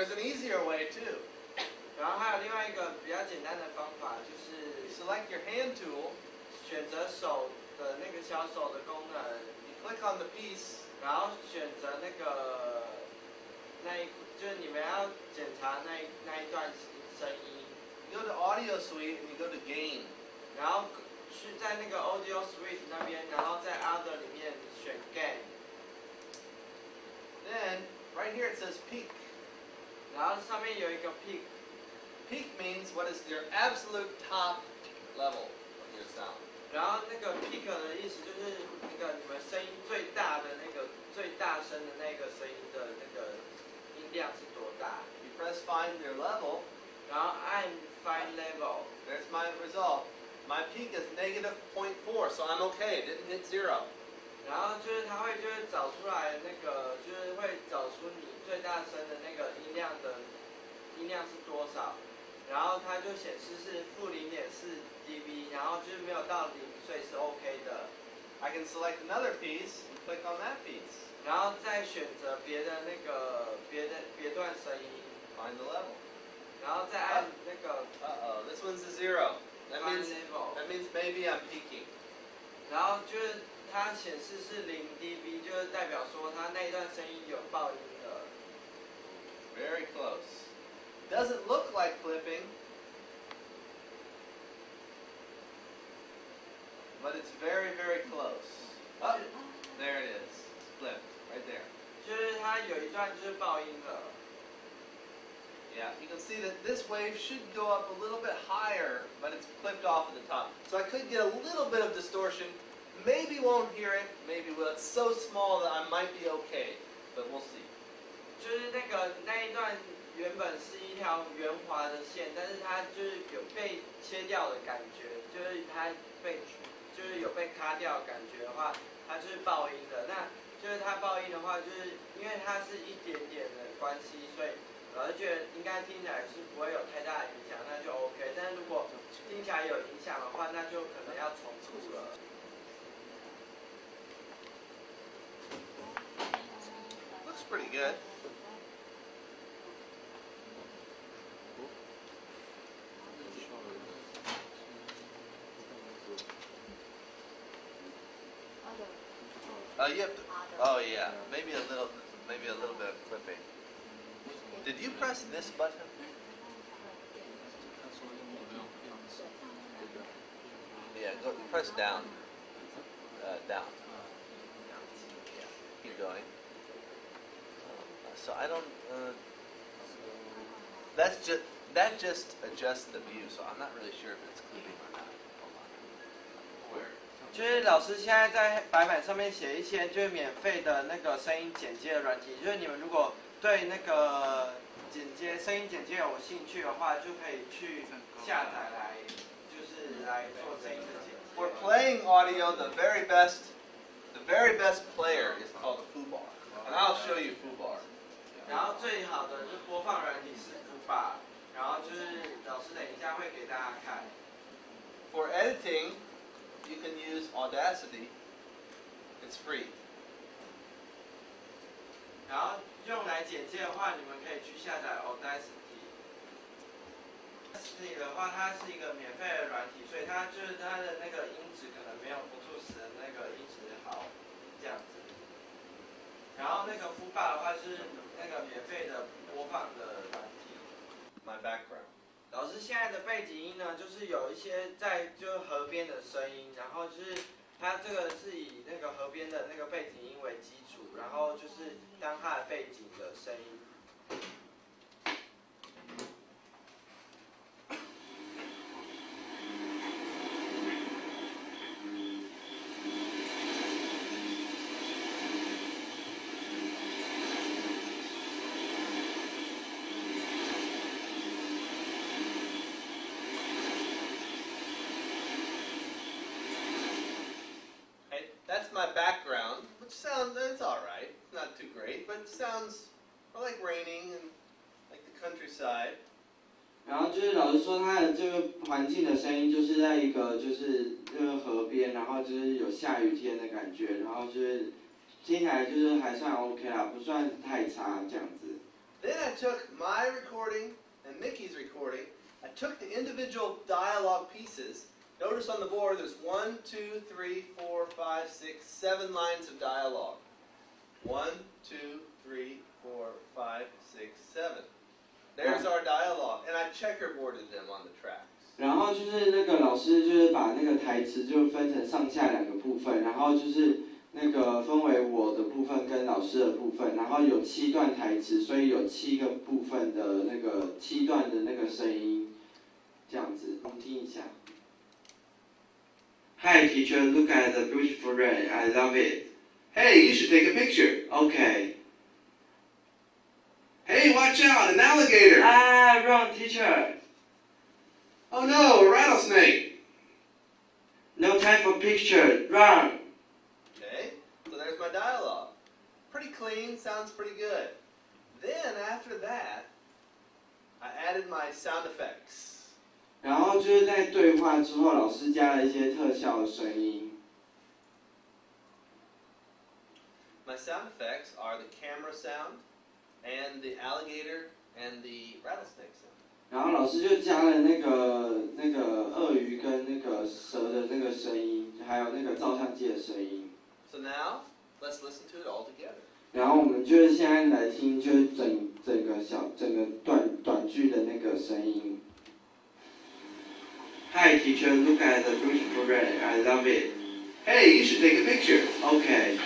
There's an easier way too. 然后还有另外一个比较简单的方法，就是 Select your hand tool. 选择手的那个小手的功能， You click on the piece. 然后选择那个就是你们要检查那一段声音。You go to Audio Suite and you go to Gain. 然后去在那个 Audio Suite 那边，然后在 Other 里面选 Gain。Then right here it says peak. 然后上面有一个 Peak。Peak means what is your absolute top level of your sound. 然后那个 Peak 的意思就是那个你们声音最大的那个最大声的那个声音的那个音量是多大？ You press find your level. 然后按 Find Level。 There's my result. My peak is -0.4, so I'm okay. It didn't hit 0. 然后就是它会就是找出来那个就是会找出你最大声的那个音量是多少，然后它就显示是-0.4 dB， 然后就是没有到0，所以是 OK 的。I can select another piece and click on that piece. 然后再选择别的那个别段声音， Find the level. 然后再按那个 Uh-oh, this one's a 0. That Find means Level， maybe I'm peaking. 然后就是它显示是0 dB， 就是代表说它那一段声音有爆音了。Very close. Doesn't look like clipping, but it's very, very close. Oh, there it is. It's flipped right there. 就是它有一段就是爆音了。Yeah, you can see that this wave should go up a little bit higher, but it's clipped off at the top. So I could get a little bit of distortion. Maybe won't hear it, maybe will. It's so small that I might be okay, but we'll see. 就是那一段原本是一条圆滑的线，但是它就是有被切掉的感觉，就是它就是有被卡掉的感觉的话，它就是爆音的。那就是它爆音的话，就是因为它是一点点的关系，所以老师觉得应该听起来是不会有太大的影响，那就 OK。但是如果听起来有影响的话，那就可能要重录了。Looks pretty good. You have to. Oh yeah, maybe a little bit of clipping. Did you press this button? Yeah, go press down. Down. Yeah, keep going. So I don't. That just adjusts the view, so I'm not really sure if it's clipping or not. Hold on. Where? 就是老师现在在白板上面写一些就是免费的那个声音剪接的软体，就是你们如果对那个声音剪接有兴趣的话，就可以去下载来，就是来做声音的剪接。For playing audio, the very best player is called a foobar, and I'll show you foobar. 然后最好的就是播放软体是 Foobar， 然后就是老师等一下会给大家看。For editing, you can use Audacity. It's free. 然后用来剪接的话，你们可以去下载 Audacity。Audacity 的话，它是一个免费的软体，所以它就是它的那个音质可能没有 Bluetooth 的那个音质好，这样子。然后那个 Foobar 的话是那个免费的播放的软体。My background. 老师现在的背景音呢，就是有一些在就是河边的声音，然后就是它这个是以那个河边的那个背景音为基础，然后就是当它的背景的声音。That's my background, which it's all right. It's not too great, but it sounds like raining and like the countryside. 然后就是老师说，它的这个环境的声音就是在一个就是那个河边，然后就是有下雨天的感觉，然后就是听起来就是还算 OK 啦，不算太差这样子。Then I took my recording and Mickey's recording. I took the individual dialogue pieces. Notice on the board there's 1, 2, 3, 4, 5, 6, 7 lines of dialogue. 1, 2, 3, 4, 5, 6, 7. There's our dialogue, and I checkerboarded them on the tracks. 然后就是那个老师就是把那个台词就分成上下2个部分，然后就是那个分为我的部分跟老师的部分，然后有7段台词，所以有7个部分的那个7段的那个声音，这样子，我们听一下。Hi teacher, look at the beautiful rain. I love it. Hey, you should take a picture. Okay. Hey, watch out, an alligator. Ah, wrong teacher. Oh no, a rattlesnake. No time for picture. Run. Okay, so there's my dialogue. Pretty clean, sounds pretty good. Then after that, I added my sound effects. 然后就是在对话之后，老师加了一些特效的声音。My sound effects are the camera sound, and the alligator, and the rattlesnake sound. 然后老师就加了那个鳄鱼跟那个蛇的那个声音，还有那个照相机的声音。So now, let's listen to it all together. 然后我们就是现在来听，就是整个短句的那个声音。Hi teacher, look at the beautiful rain. I love it. Hey, you should take a picture. Okay.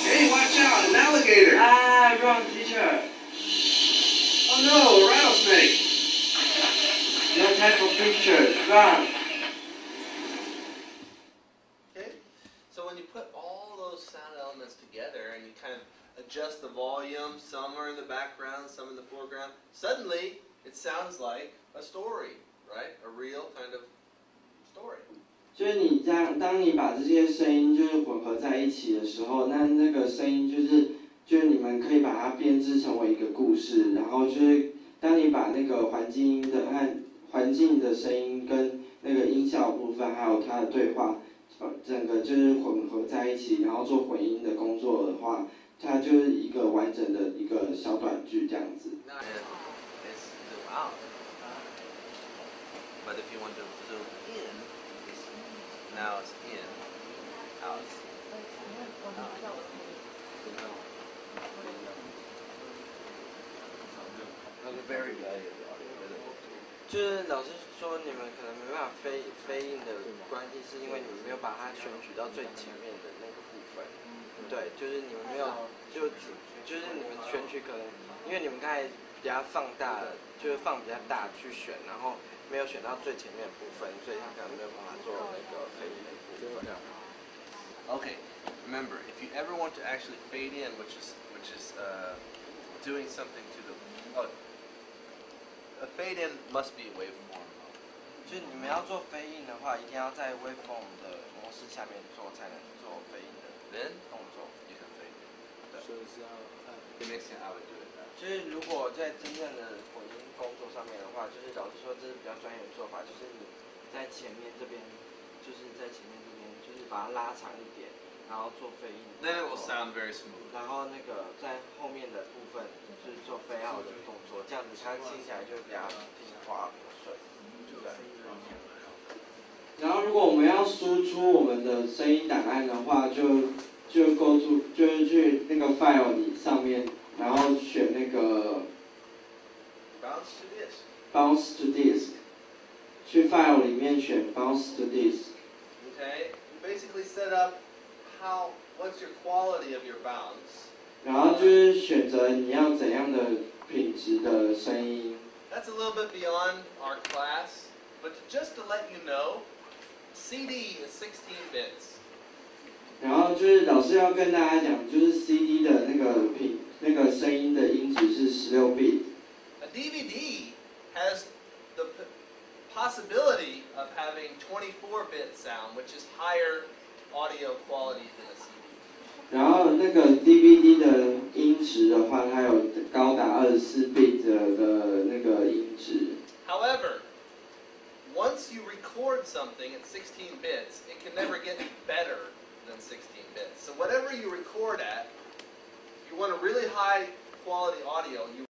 Hey, watch out, an alligator. Ah, wrong teacher. Oh no, a rattlesnake. No time for pictures. Run. Okay, so when you put all those sound elements together and you kind of adjust the volume, some are in the background, some in the foreground, suddenly it sounds like a story, right? A real kind of story. 就是你当你把这些声音就是混合在一起的时候，那个声音就是你们可以把它编织成为一个故事，然后就是当你把那个环境的声音跟那个音效部分，还有它的对话，整个就是混合在一起，然后做混音的工作的话，它就是一个完整的一个小短剧这样子。And it's zoom out. But if you want to zoom in, now it's in, out. Very valuable audio. 就是老师说你们可能没办法飞印的关系，是因为你们没有把它选取到最前面的那个部分。对，就是你们没有就是你们选取可能，因为你们刚才比较放大了，就是放比较大去选，然后没有选到最前面的部分，所以他可能没有办法做那个飞印的部分。Okay, remember, if you ever want to actually fade in, which is doing something to the a fade in must be a waveform. 就是你们要做飞印的话，一定要在 waveform 的模式下面做，才能做飞印的 Then 动作。 you can fade in. 所以是要 It makes sense. I would do it. 就是如果在真正的混音工作上面的话，就是老师说这是比较专业的做法，就是你在前面这边，就是把它拉长一点，然后做飞音。Then it will sound very smooth. 然后那个在后面的部分就是做飞out的动作，这样子它听起来就比较平滑平顺。对。然后如果我们要输出我们的声音档案的话，就是去那个 file 里上面，然后选那个 Bounce to disk. 去 file 里面选 bounce to disk。 Okay. You basically set up what's your quality of your bounce. 然后就是选择你要怎样的品质的声音。 That's a little bit beyond our class, but just to let you know, CD is 16 bits. 然后就是老师要跟大家讲，就是 CD 的那个声音的音质是16 bit。 A DVD has the possibility of having 24-bit sound, which is higher audio quality than a CD. 然后那个 DVD 的音质的话，它有高达24 bit 的那个音质。 However, once you record something at 16 bits, it can never get better than 16 bits. So whatever you record at, if you want a really high quality audio, you